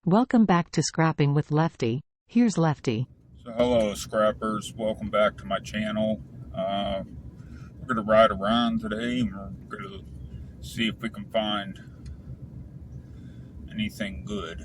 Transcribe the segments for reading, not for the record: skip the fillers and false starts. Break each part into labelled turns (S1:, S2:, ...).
S1: Welcome back to Scrapping with Lefty. Here's Lefty.
S2: So hello scrappers, welcome back to my channel. We're going to ride around today and we're going to see if we can find anything good.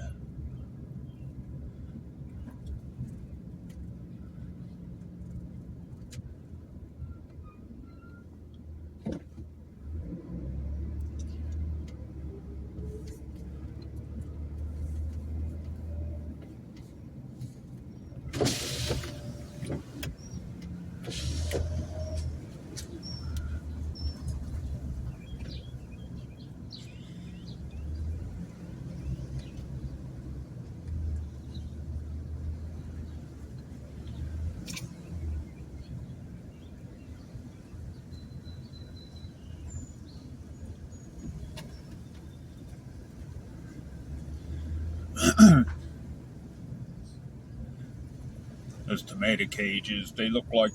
S2: Those tomato cages, they look like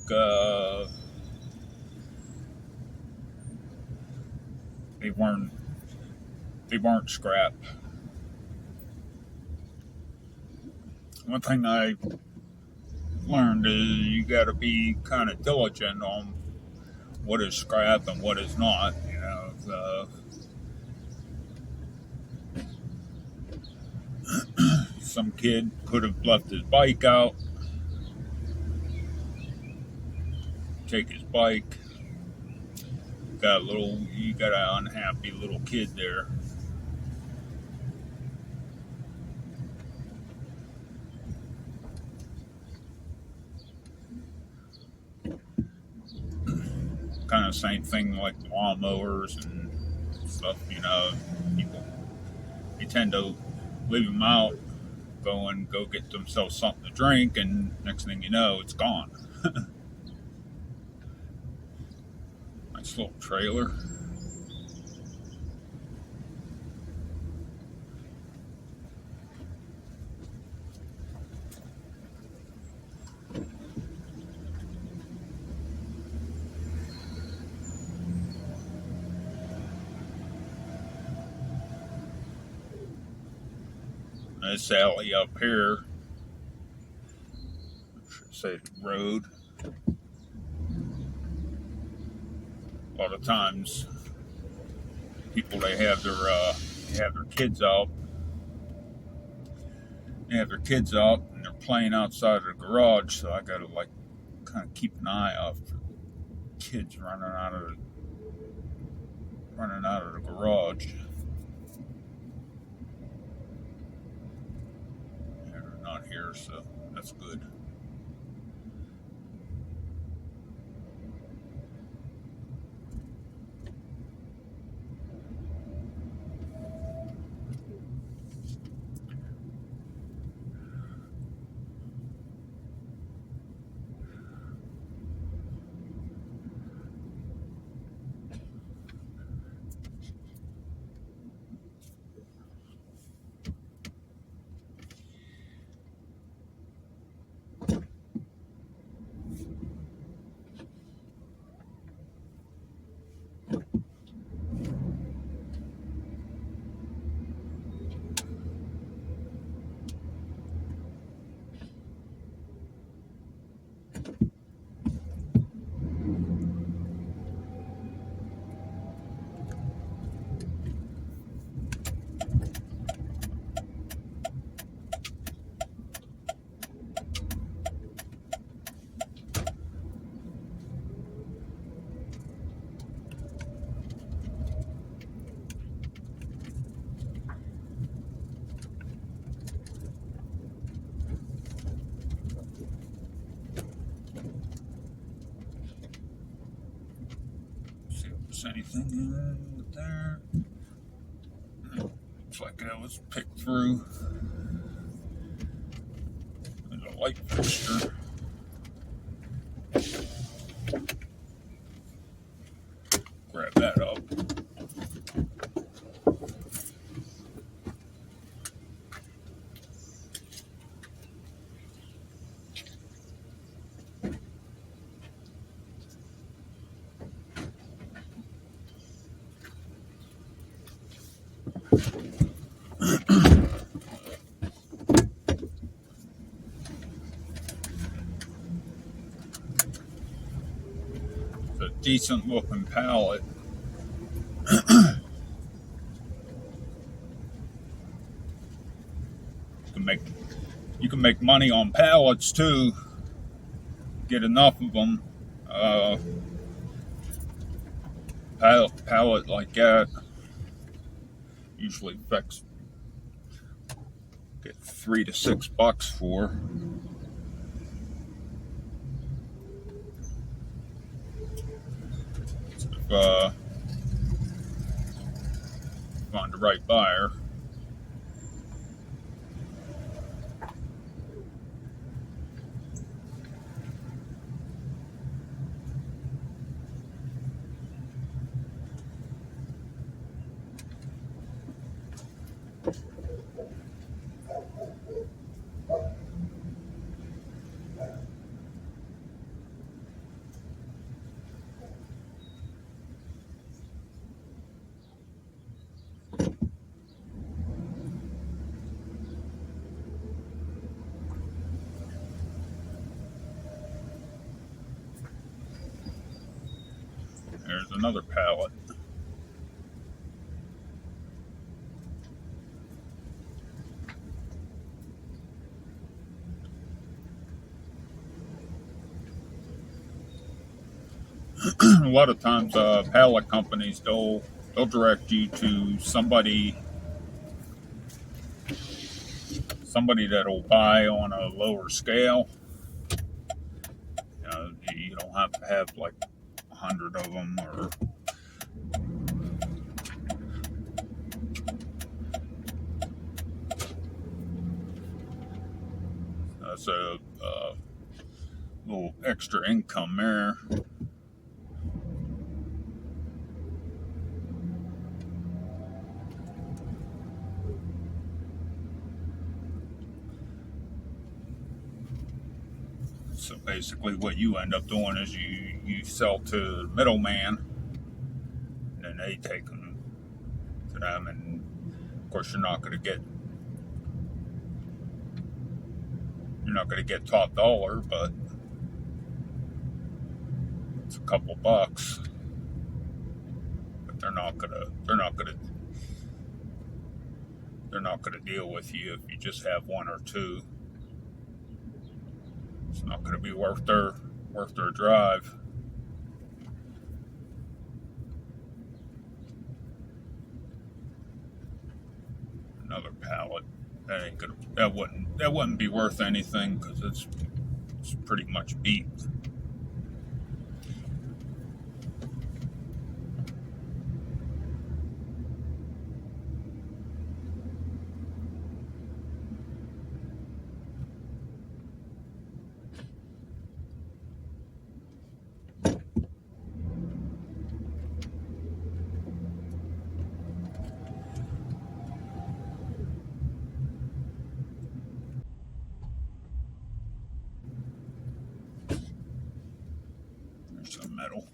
S2: they weren't scrap. One thing I learned is you got to be kind of diligent on what is scrap and what is not. Some kid could have left his bike out, take his bike. You got an unhappy little kid there. Kind of same thing like lawnmowers and stuff, people, they tend to leave them out, go get themselves something to drink, and next thing you know, it's gone. Nice little trailer. This alley up here, I should say road. A lot of times, people they have their kids out. They have their kids out and they're playing outside of the garage. So I gotta kind of keep an eye out for kids running out of the garage. They're not here, so that's good. See if there's anything in there. Looks like that was picked through. There's a light fixture. Grab that up. decent looking pallet. You can make money on pallets too. Get enough of them. Pallet like that usually fetch get $3 to $6 for. If find the right buyer. There's another pallet. A lot of times, pallet companies they'll direct you to somebody that'll buy on a lower scale. You don't have to have like 100 of them or that's a little extra income there. So basically what you end up doing is you sell to the middleman, and then they take them to them, and of course you're not going to get top dollar, but it's a couple bucks. But they're not gonna deal with you if you just have one or two. It's not going to be worth their drive. Another pallet. That wouldn't be worth anything because it's pretty much beat. Some metal.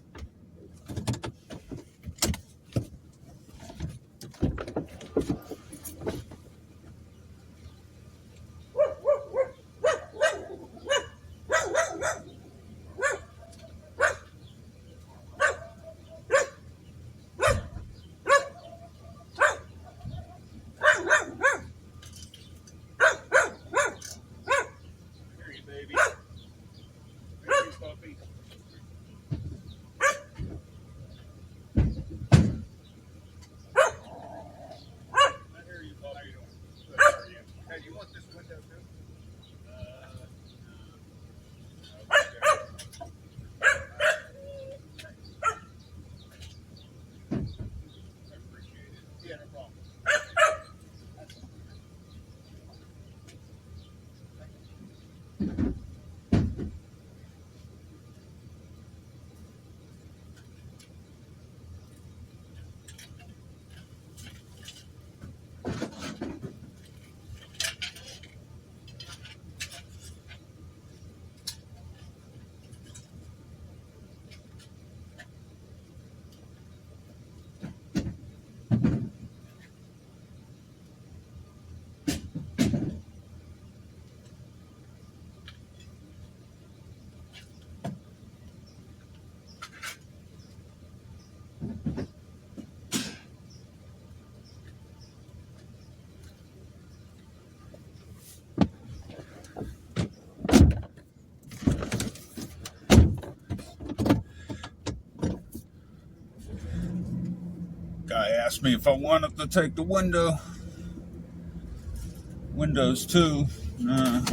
S2: asked me if I wanted to take the windows too. Nah, I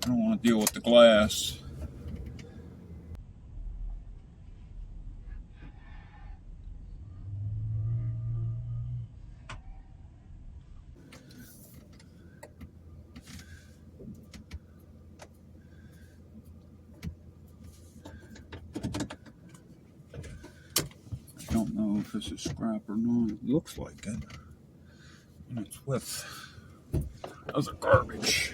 S2: don't want to deal with the glass. I don't know if this is scrap or not. It looks like it. And it's with other garbage.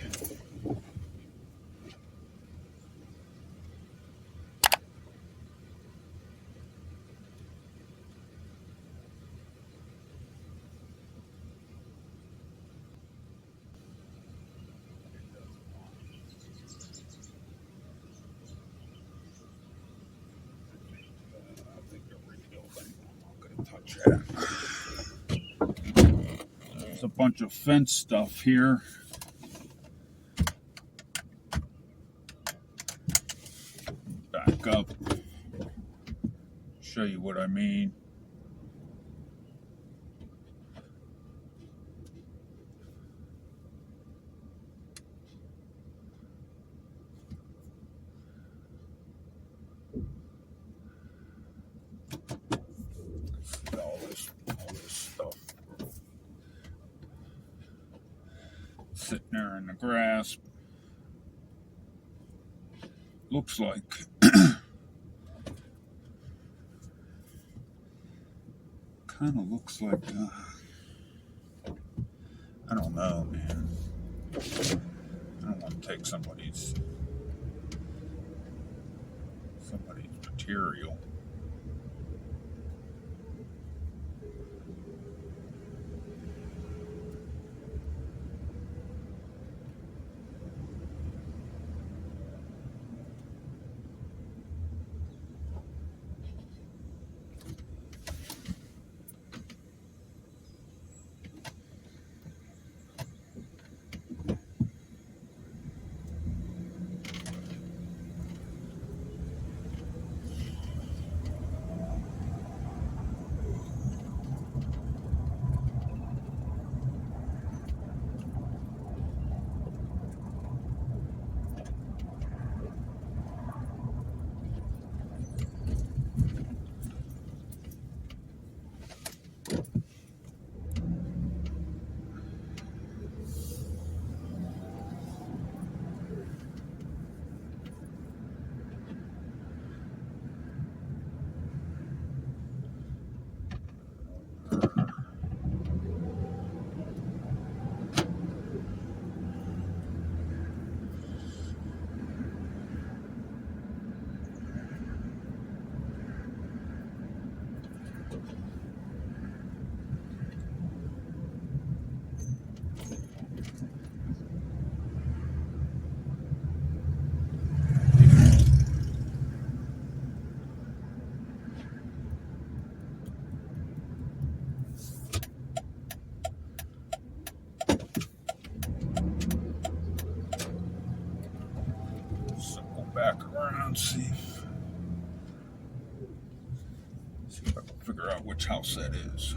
S2: Touch that. There's a bunch of fence stuff here. Back up. Show you what I mean. All this stuff sitting there in the grass. Looks like kind of looks like I don't know, man. I don't want to take somebody's material. Back around, see if I can figure out which house that is.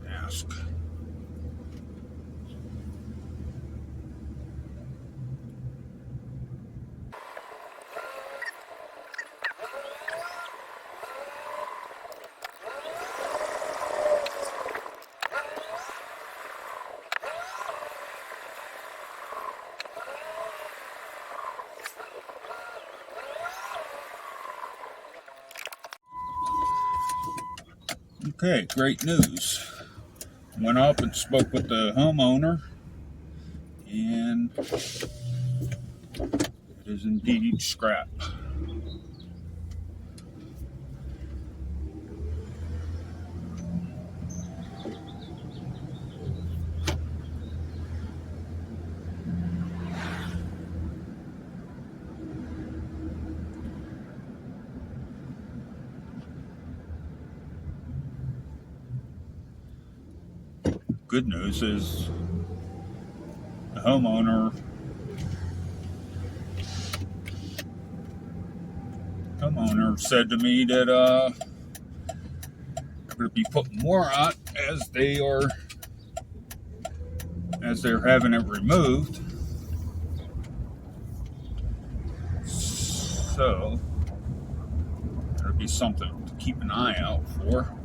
S2: Ask. Okay, great news. Went up and spoke with the homeowner, and it is indeed scrap. Good news is the homeowner said to me that going to be putting more out as they're having it removed. So there'll be something to keep an eye out for.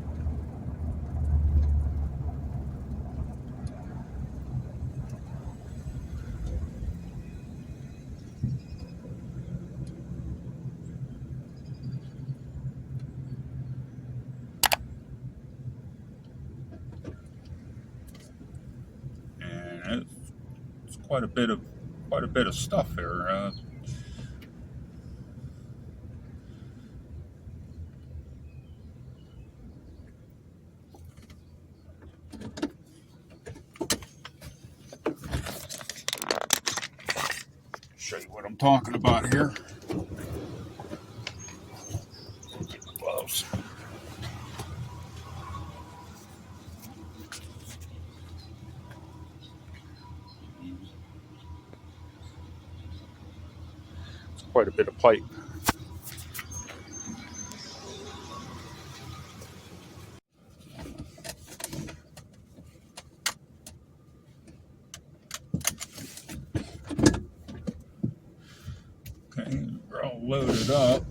S2: And it's quite a bit of stuff here. Show you what I'm talking about here. Get my gloves. It's quite a bit of pipe. Okay, we're all loaded up.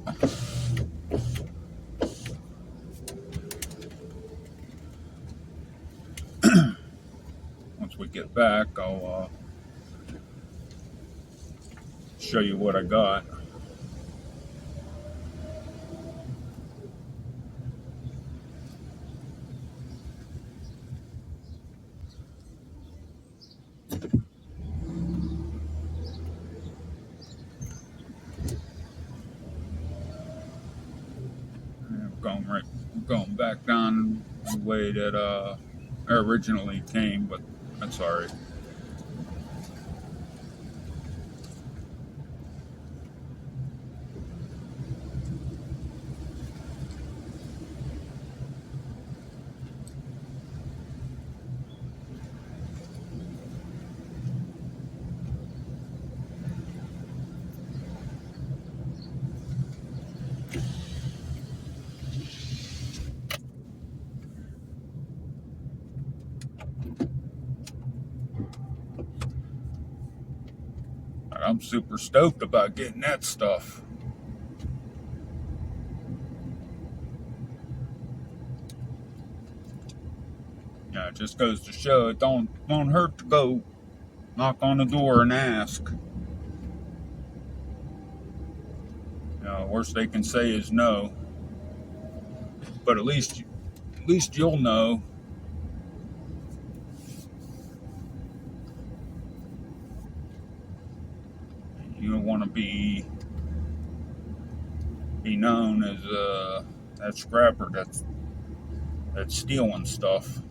S2: Once we get back, I'll show you what I got. Going back down the way that I originally came, but that's all right. I'm super stoked about getting that stuff. Yeah, it just goes to show it don't hurt to go knock on the door and ask. Worst they can say is no. But at least you'll know. You don't want to be known as that scrapper that's stealing stuff.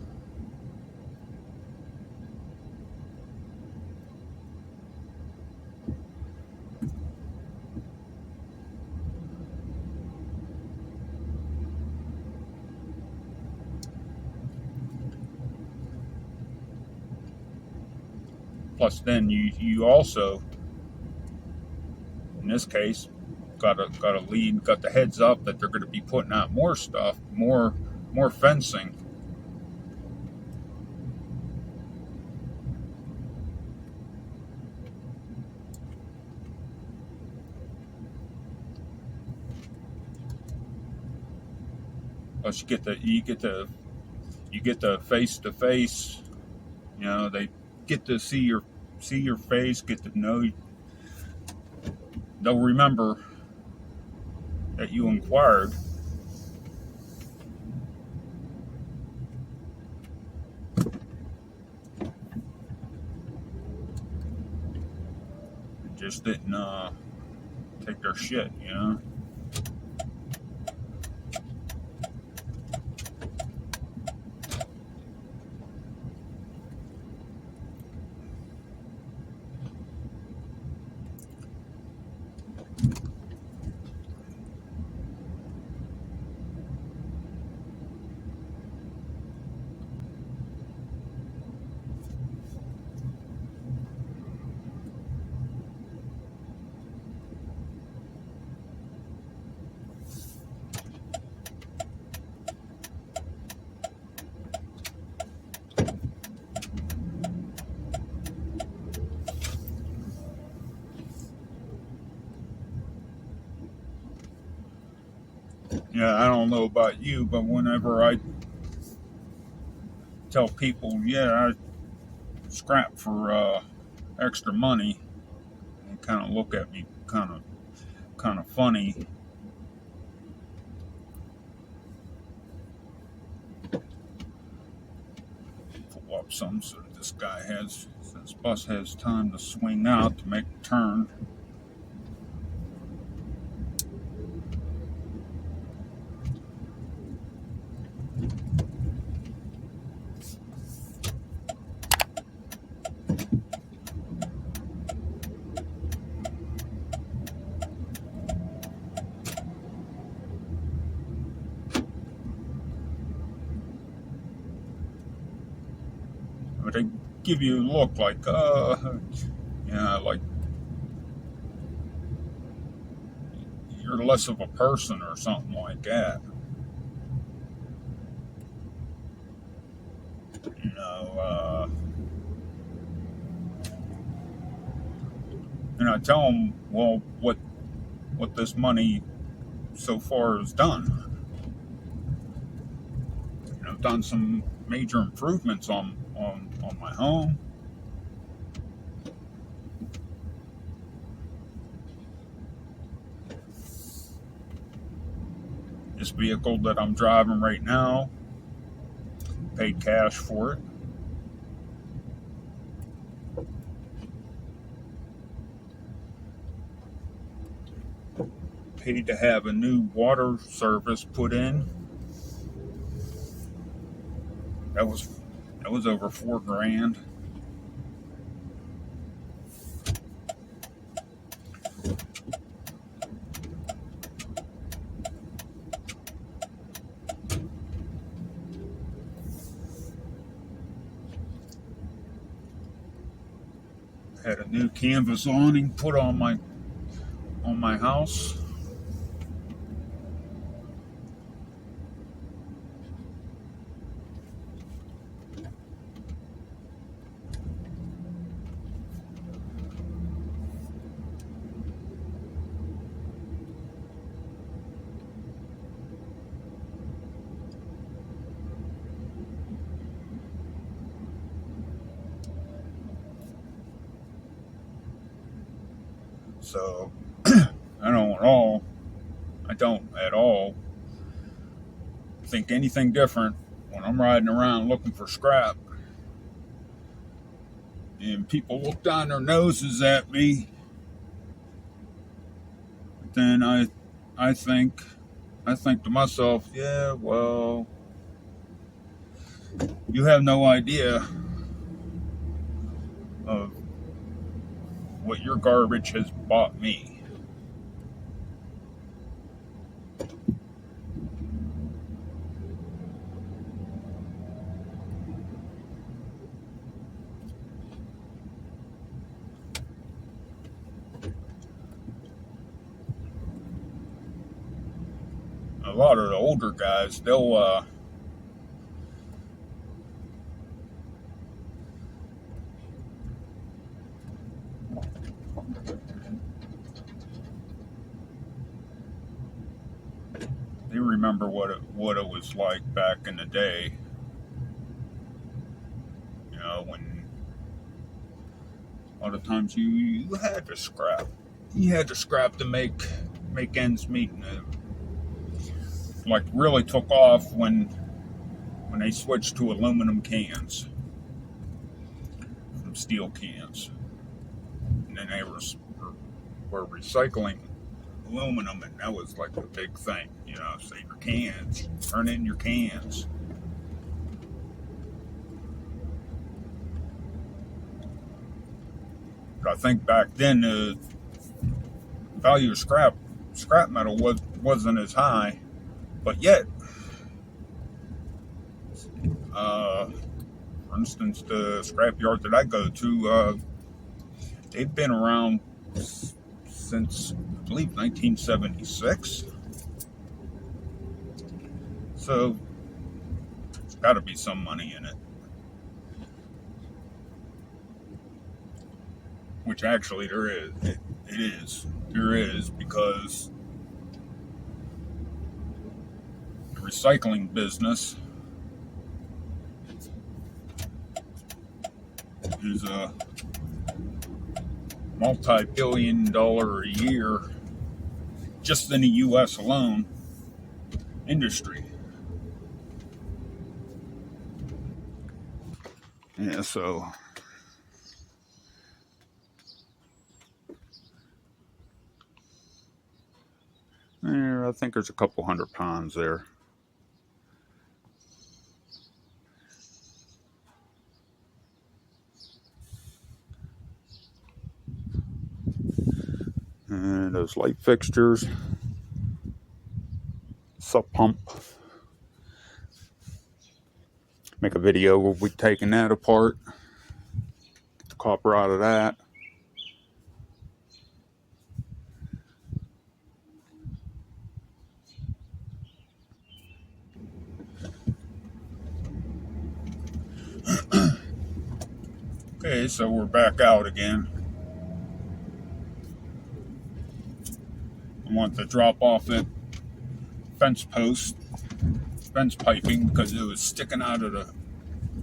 S2: Plus, then you also, in this case, got the heads up that they're going to be putting out more stuff, more fencing. Plus, you get the face to face. They get to see your face, get to know you. They'll remember that you inquired. Just didn't take their shit, Yeah, I don't know about you, but whenever I tell people, yeah, I scrap for extra money, they kind of look at me kind of funny. Pull up some so this guy has, this bus has time to swing out to make a turn. But they give you a look like, yeah, like you're less of a person or something like that. You know, and I tell them, well, what this money so far has done. You know, done some major improvements on my home. This vehicle that I'm driving right now, paid cash for it. Paid to have a new water service put in. That was over $4,000. Had a new canvas awning put on my house. So I don't at all think anything different when I'm riding around looking for scrap and people look down their noses at me. Then I think to myself, yeah, well, you have no idea of what your garbage has bought me. A lot of the older guys, they remember what it was like back in the day. You know, when a lot of times you had to scrap. You had to scrap to make ends meet. And it, like, really took off when they switched to aluminum cans from steel cans, and then they were recycling aluminum, and that was like a big thing. You know, save your cans, turn in your cans. But I think back then the value of scrap metal wasn't as high, but yet, for instance, the scrapyard that I go to, they've been around since, I believe, 1976. So there's got to be some money in it. Which actually there is. It is. There is, because recycling business is a multi-billion-dollar a year, just in the U.S. alone, industry. Yeah, so I think there's a couple hundred ponds there. And those light fixtures, sub pump. Make a video, we'll be taking that apart. Get the copper out of that. Okay, so we're back out again. I want to drop off that fence post, fence piping, because it was sticking out of the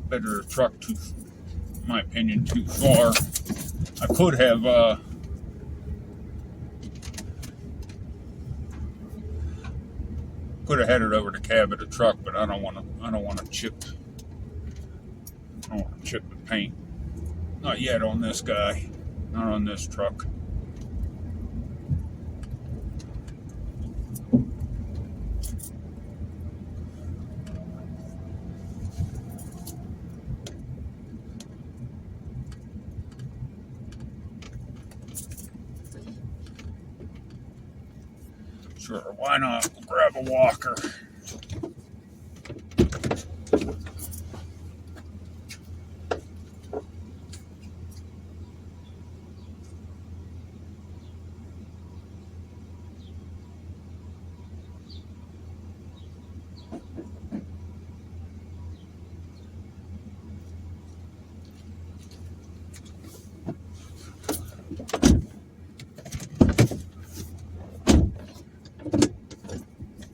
S2: bed of the truck too, in my opinion, too far. I could have had it over the cab of the truck, but I don't want to chip the paint. Not yet on this guy. Not on this truck. Sure, why not? We'll grab a walker.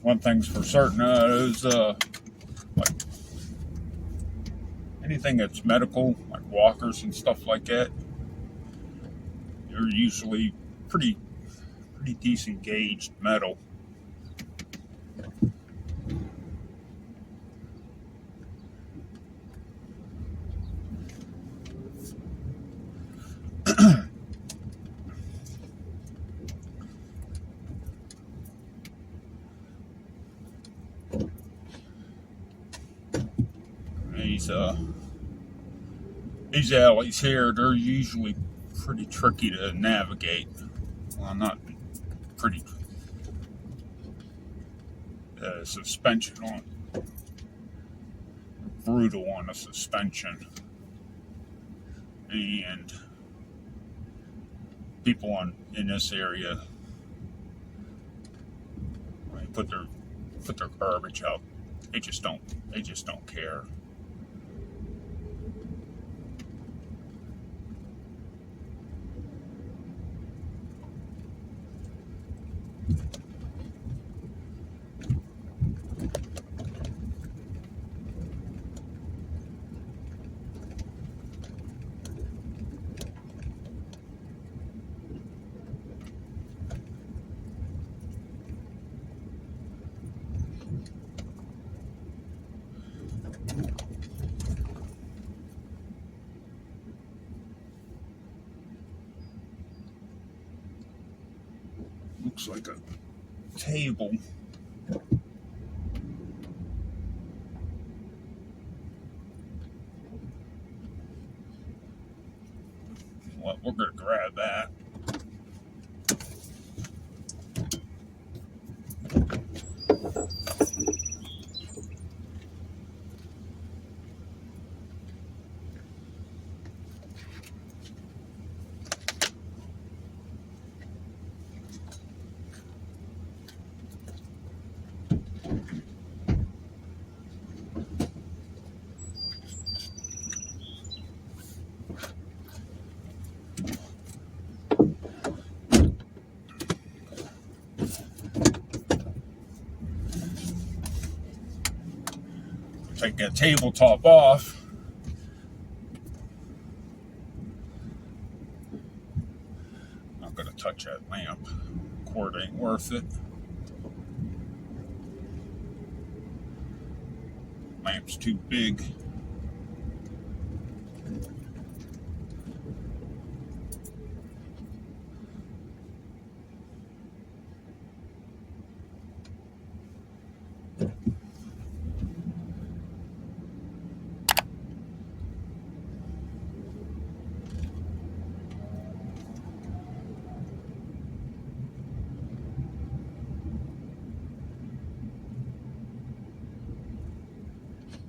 S2: One thing's for certain is like anything that's medical, like walkers and stuff like that, they're usually pretty decent gauged metal. These alleys here, they're usually pretty tricky to navigate. Well, not pretty. Suspension on brutal on the suspension, and people in this area, when they put their garbage out, they just don't care. Looks like a table. Well, we're going to grab that. that tabletop off. Not gonna touch that lamp. Cord ain't worth it. Lamp's too big.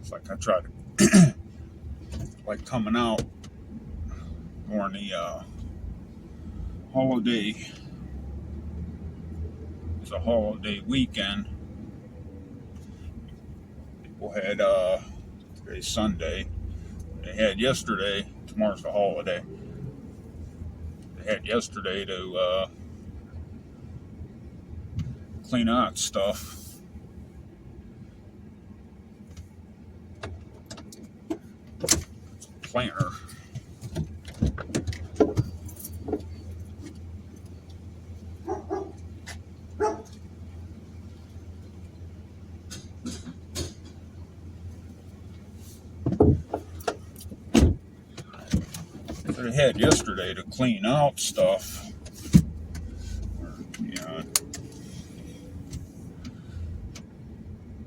S2: It's like I try to like coming out during the holiday. It's a holiday weekend. People had today's Sunday. They had yesterday. Tomorrow's the holiday. They had yesterday to clean out stuff. Planter. So they had yesterday to clean out stuff.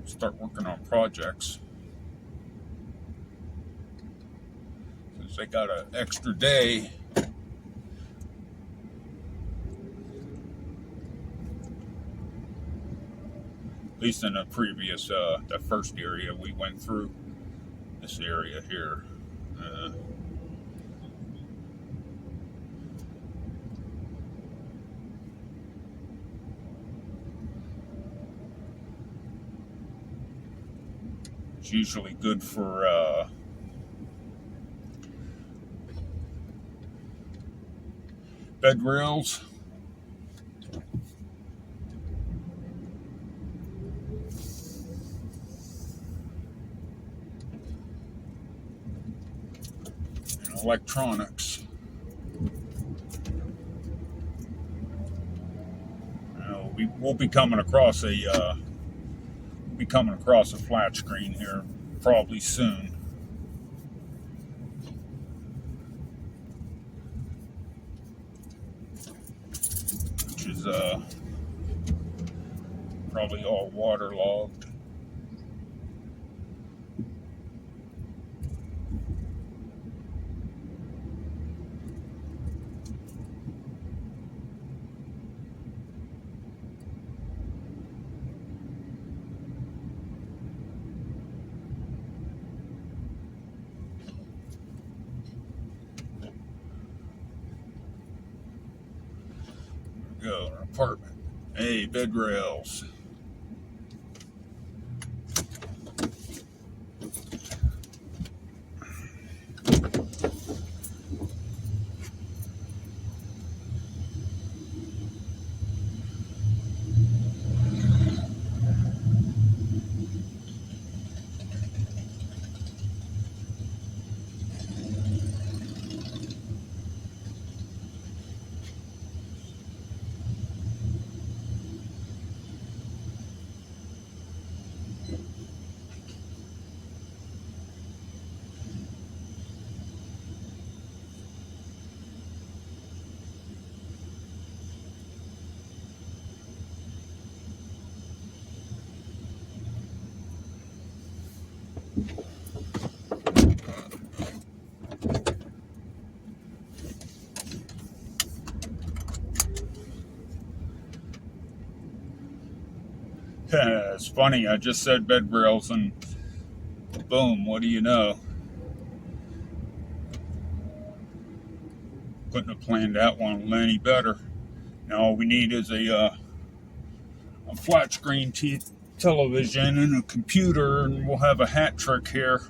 S2: Start working on projects. Since they got an extra day. At least in the previous, that first area we went through. This area here. It's usually good for bed rails. And electronics. We'll be coming across a flat screen here probably soon. Which is probably all waterlogged. Go, an apartment. Hey, bed rails. It's funny, I just said bed rails and boom, what do you know? Couldn't have planned that one any better. Now all we need is a flat screen television and a computer, and we'll have a hat trick here.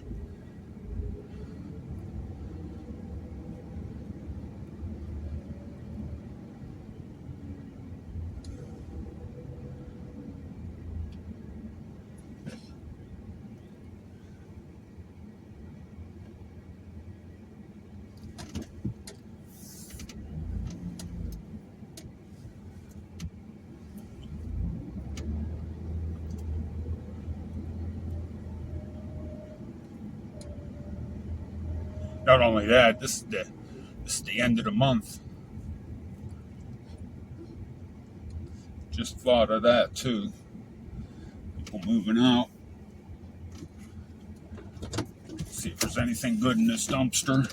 S2: Not only that, this is the end of the month. Just thought of that too. People moving out. See if there's anything good in this dumpster.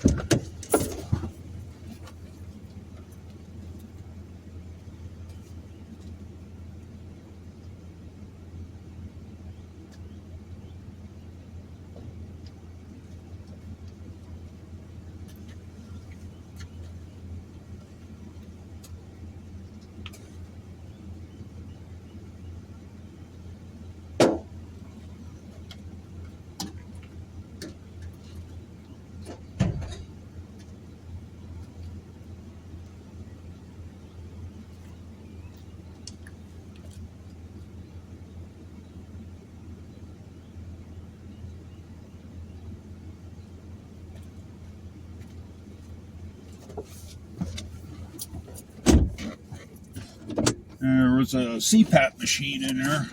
S2: There was a CPAP machine in there.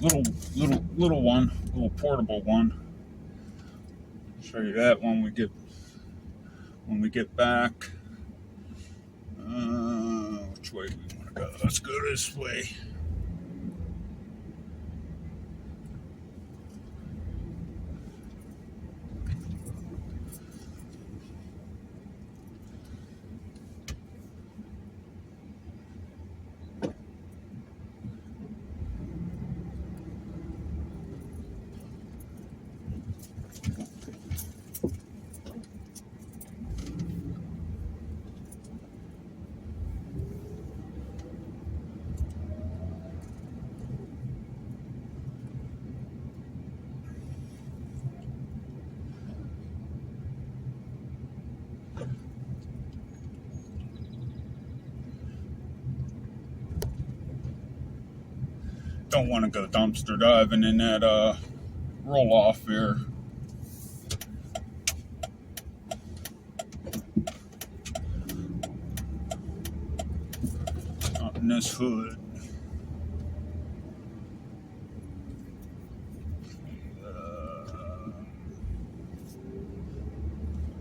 S2: Little one, little portable one. I'll show you that when we get back. Which way do we want to go? Let's go this way. Don't want to go dumpster diving in that roll off here. Not in this hood.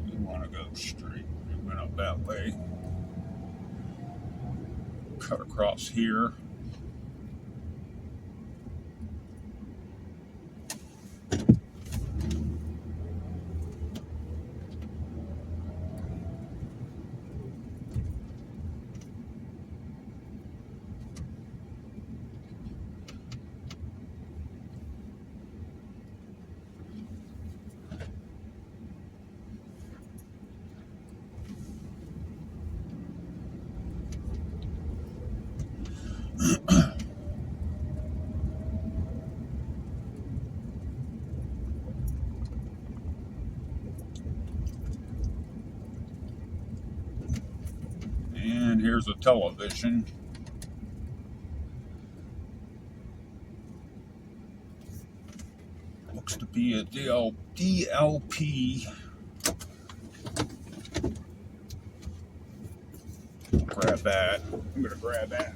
S2: We want to go straight. We went up that way. Cut across here. And here's a television. Looks to be a DLP. Grab that. I'm gonna grab that.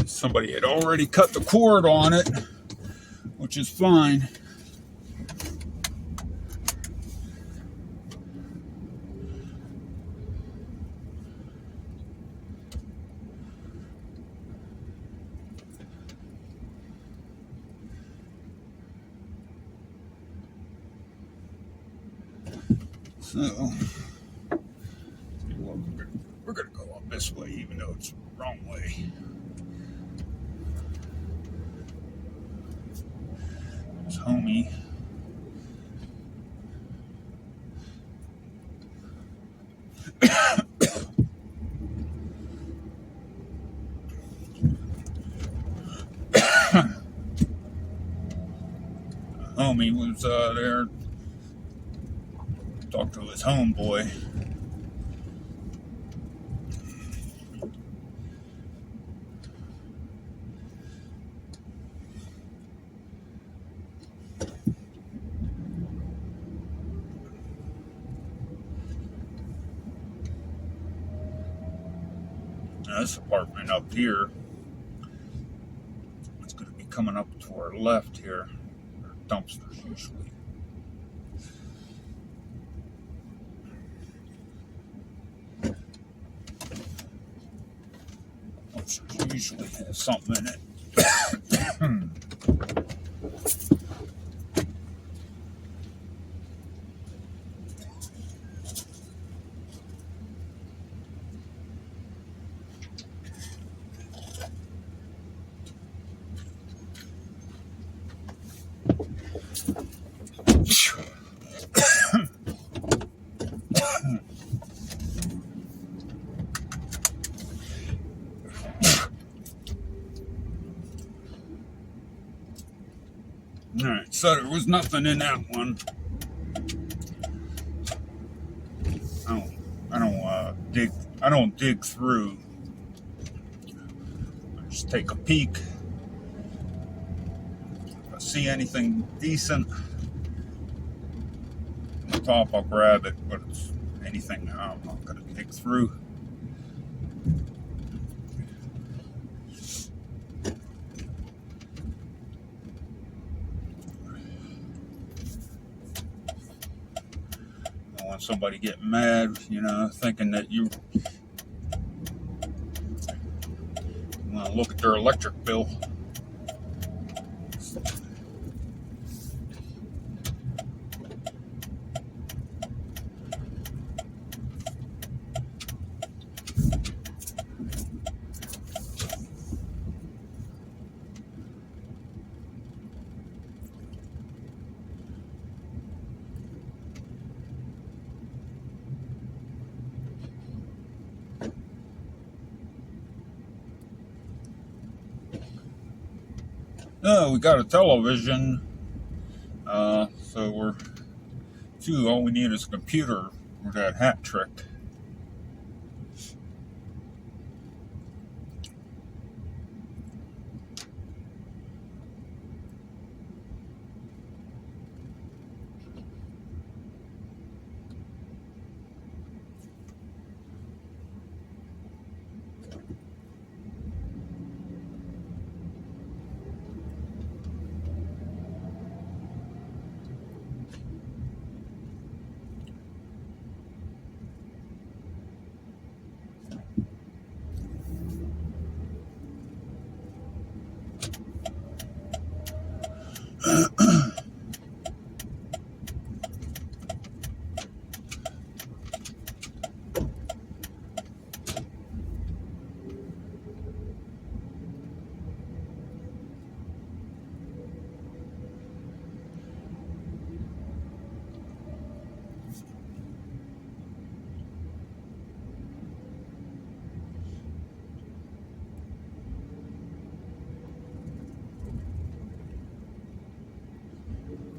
S2: Somebody had already cut the cord on it, which is fine. So, we're gonna go up this way, even though it's the wrong way. There's homie. Homie was there, talked to his homeboy. Now, this apartment up here, it's going to be coming up to our left here. Dumpsters usually. Dumpsters usually have something in it. Alright, so there was nothing in that one. I don't dig through. I just take a peek. If I see anything decent on the top, I'll grab it, but it's anything I'm not gonna dig through. Want somebody getting mad, thinking that you want to look at their electric bill. Oh, we got a television. So all we need is a computer for that hat trick.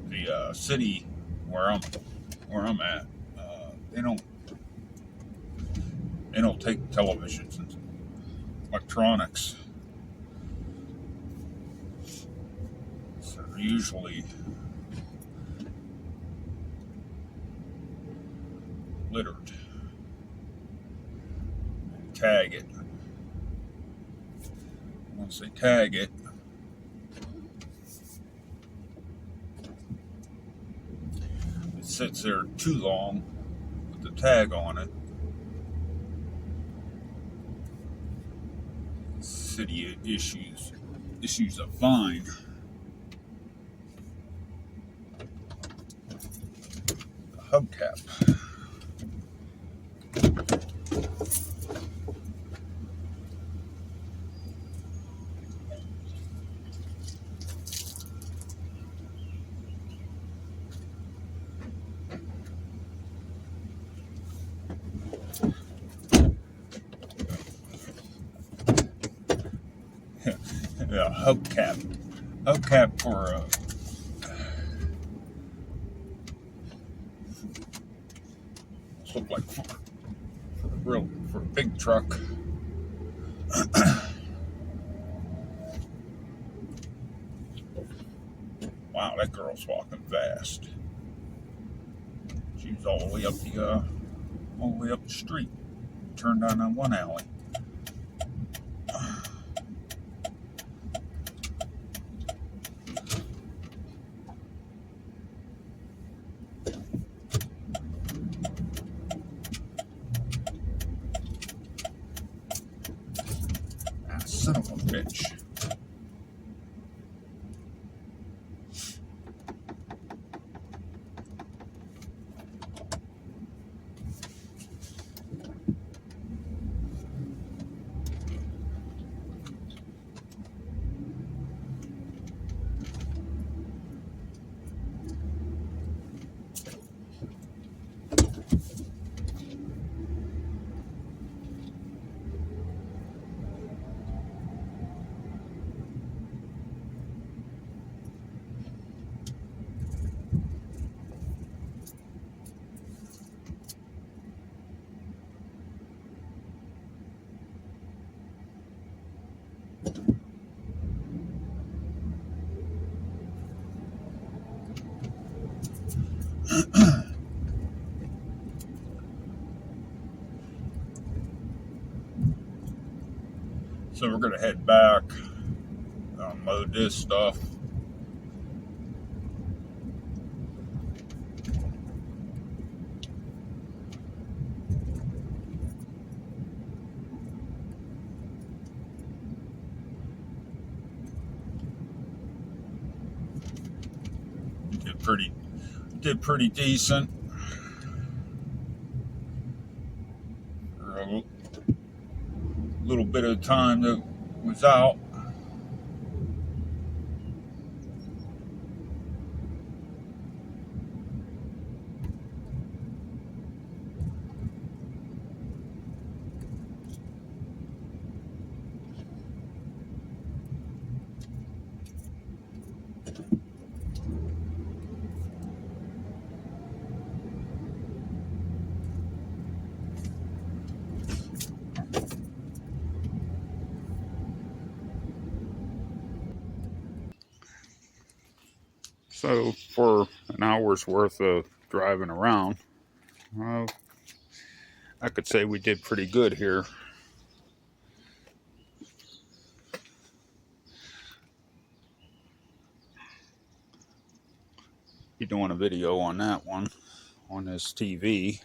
S2: The city where I'm at, they don't take televisions and electronics. So they're usually littered. Tag it. Once they tag it, it sits there too long with the tag on it. City issues a fine. The hubcap. Yeah, hubcap. Hubcap for look like for a big truck. Wow, that girl's walking fast. She's all the way up the street. Turned down on one alley. Ah, son of a bitch. So we're gonna head back, unload this stuff. Did pretty decent. For a little bit of time that was out. So for an hour's worth of driving around, I could say we did pretty good here. Be doing a video on that one on this TV.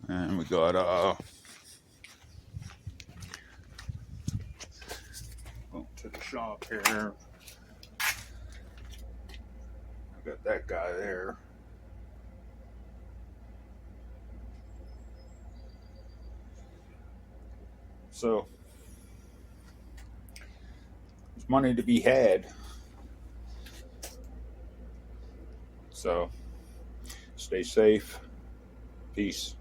S2: And we got going to the shop here. I got that guy there. So there's money to be had. So stay safe. Peace.